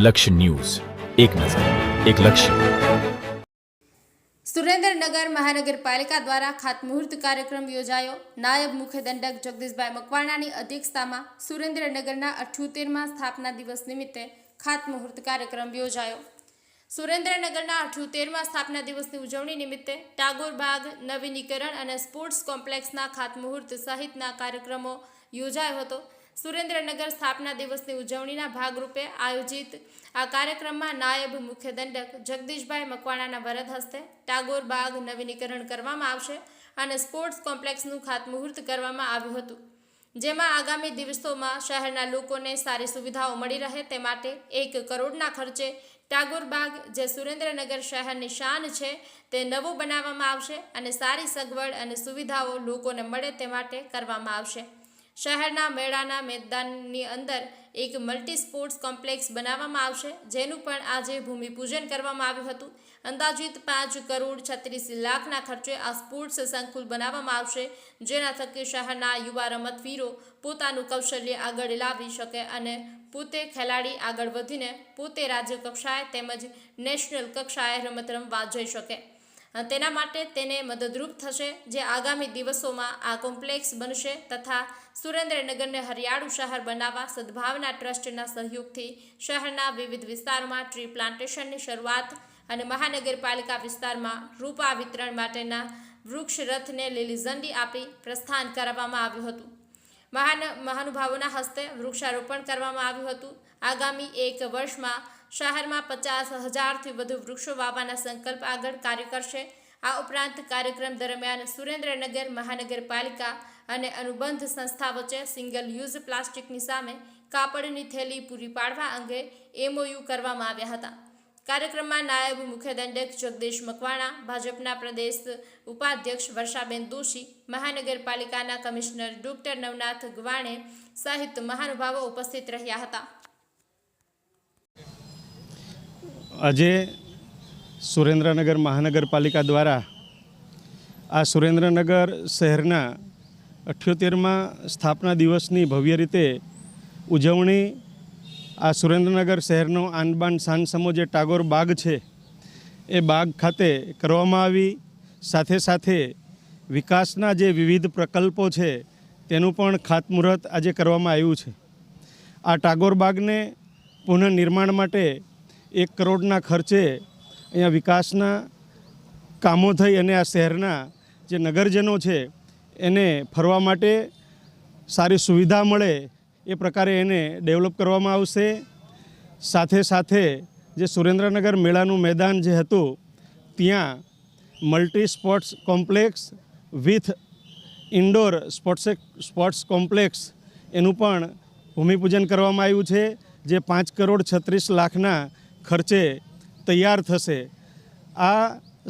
લક્ષ્ય ન્યૂઝ, એક નજર, એક લક્ષ્ય. સુરેન્દ્રનગર મહાનગરપાલિકા દ્વારા ખાતમુહૂર્ત કાર્યક્રમ યોજાયો. નાયબ મુખ્ય દંડક જગદીશભાઈ મકવાણાની અધ્યક્ષતામાં સુરેન્દ્રનગરના 78મા સ્થાપના દિવસ નિમિત્તે ખાતમુહૂર્ત કાર્યક્રમ યોજાયો. સુરેન્દ્રનગરના 78મા સ્થાપના દિવસની ઉજવણી નિમિત્તે ટાગોર બાગ, નવીનીકરણ અને સ્પોર્ટ્સ કોમ્પ્લેક્સના ખાતમુહૂર્ત સહિતના કાર્યક્રમો યોજાયો હતો. સુરેન્દ્રનગર સ્થાપના દિવસની ઉજવણીના ભાગરૂપે આયોજિત આ કાર્યક્રમમાં નાયબ મુખ્ય દંડક જગદીશભાઈ મકવાણાના વરદ હસ્તે ટાગોર બાગ નવીનીકરણ કરવામાં આવશે અને સ્પોર્ટ્સ કોમ્પ્લેક્સનું ખાતમુહૂર્ત કરવામાં આવ્યું હતું, જેમાં આગામી દિવસોમાં શહેરના લોકોને સારી સુવિધાઓ મળી રહે તે માટે 1 કરોડના ખર્ચે ટાગોર બાગ, જે સુરેન્દ્રનગર શહેરની શાન છે, તે નવું બનાવવામાં આવશે અને સારી સગવડ અને સુવિધાઓ લોકોને મળે તે માટે કરવામાં આવશે. શહેરના મેળાના મેદાનની અંદર એક મલ્ટી સ્પોર્ટ્સ કોમ્પ્લેક્સ બનાવવામાં આવશે, જેનું પણ આજે ભૂમિપૂજન કરવામાં આવ્યું હતું. અંદાજિત 5 કરોડ 36 લાખના ખર્ચે આ સ્પોર્ટ્સ સંકુલ બનાવવામાં આવશે, જેના થકી શહેરના યુવા રમતવીરો પોતાનું કૌશલ્ય આગળ લાવી શકે અને પોતે ખેલાડી આગળ વધીને પોતે રાજ્ય કક્ષાએ તેમજ નેશનલ કક્ષાએ રમત રમવા જઈ શકે. તેના માટે તેને મદદરૂપ થશે, જે આગામી દિવસોમાં આ કોમ્પ્લેક્સ બનશે તથા સુરેન્દ્રનગરને હરિયાળું શહેર બનાવવા સદભાવના ટ્રસ્ટના સહયોગથી શહેરના વિવિધ વિસ્તારોમાં ટ્રી પ્લાન્ટેશનની શરૂઆત અને મહાનગરપાલિકા વિસ્તારમાં રોપા વિતરણ માટેના વૃક્ષ રથને લીલી ઝંડી આપી પ્રસ્થાન કરવામાં આવ્યું હતું. મહાનુભાવોના હસ્તે વૃક્ષારોપણ કરવામાં આવ્યું હતું. આગામી 1 વર્ષમાં શહેરમાં 50,000થી વધુ વૃક્ષો વાવવાના સંકલ્પ આગળ કાર્ય કરશે. આ ઉપરાંત કાર્યક્રમ દરમિયાન સુરેન્દ્રનગર મહાનગરપાલિકા અને અનુબંધ સંસ્થા વચ્ચે સિંગલ યુઝ પ્લાસ્ટિકની સામે કાપડની થેલી પૂરી પાડવા અંગે MOU કરવામાં આવ્યા હતા. કાર્યક્રમમાં નાયબ મુખ્ય દંડક જગદીશ મકવાણા, ભાજપના પ્રદેશ ઉપાધ્યક્ષ વર્ષાબેન દોશી, મહાનગરપાલિકાના કમિશનર ડોક્ટર નવનાથ ગવાણે સહિત મહાનુભાવો ઉપસ્થિત રહ્યા હતા. આજે સુરેન્દ્રનગર મહાનગરપાલિકા દ્વારા આ સુરેન્દ્રનગર શહેરના 78મા સ્થાપના દિવસની ભવ્ય રીતે ઉજવણી આ સુરેન્દ્રનગર શહેરનો આનબાન શાન સમો જે ટાગોર બાગ છે એ બાગ ખાતે કરવામાં આવી. સાથે સાથે વિકાસના જે વિવિધ પ્રકલ્પો છે તેનું પણ ખાતમુહૂર્ત આજે કરવામાં આવ્યું છે. આ ટાગોર બાગને પુનઃનિર્માણ માટે 1 કરોડના ખર્ચે અહીંયા વિકાસના કામો થઈ અને આ શહેરના જે નગરજનો છે એને ફરવા માટે સારી સુવિધા મળે એ પ્રકારે એને ડેવલપ કરવામાં આવશે. સાથે સાથે જે સુરેન્દ્રનગર મેળાનું મેદાન જે હતું ત્યાં multi sports complex with indoor sports complex એનું પણ ભૂમિપૂજન કરવામાં આવ્યું છે, જે 5 કરોડ 36 લાખના ખર્ચે તૈયાર થશે. આ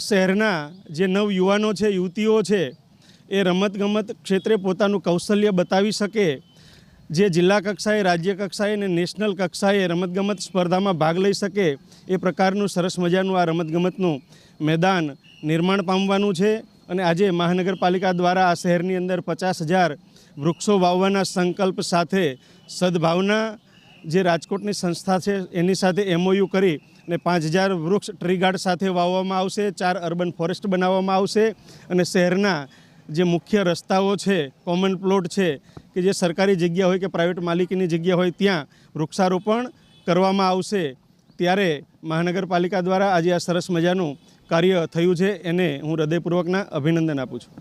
શહેરના જે નવયુવાનો છે, યુવતીઓ છે, એ રમતગમત ક્ષેત્રે પોતાનું કૌશલ્ય બતાવી શકે, જે જિલ્લા કક્ષાએ, રાજ્ય કક્ષાએ અને નેશનલ કક્ષાએ રમતગમત સ્પર્ધામાં ભાગ લઈ શકે એ પ્રકારનું સરસ મજાનું આ રમતગમતનું મેદાન નિર્માણ પામવાનું છે. અને આજે મહાનગરપાલિકા દ્વારા આ શહેરની અંદર 50,000 વૃક્ષો વાવવાના સંકલ્પ સાથે સદભાવના જે રાજકોટની સંસ્થા છે એની સાથે MOU કરી અને 5,000 વૃક્ષ ટ્રી ગાર્ડ સાથે વાવવામાં આવશે. 4 અર્બન ફોરેસ્ટ બનાવવામાં આવશે અને શહેરના જે મુખ્ય રસ્તાઓ છે, કોમન પ્લોટ છે કે જે સરકારી જગ્યા હોય કે પ્રાઇવેટ માલિકીની જગ્યા હોય ત્યાં વૃક્ષારોપણ કરવામાં આવશે. ત્યારે મહાનગરપાલિકા દ્વારા આજે આ સરસ મજાનું કાર્ય થયું છે એને હું હૃદયપૂર્વકના અભિનંદન આપું છું.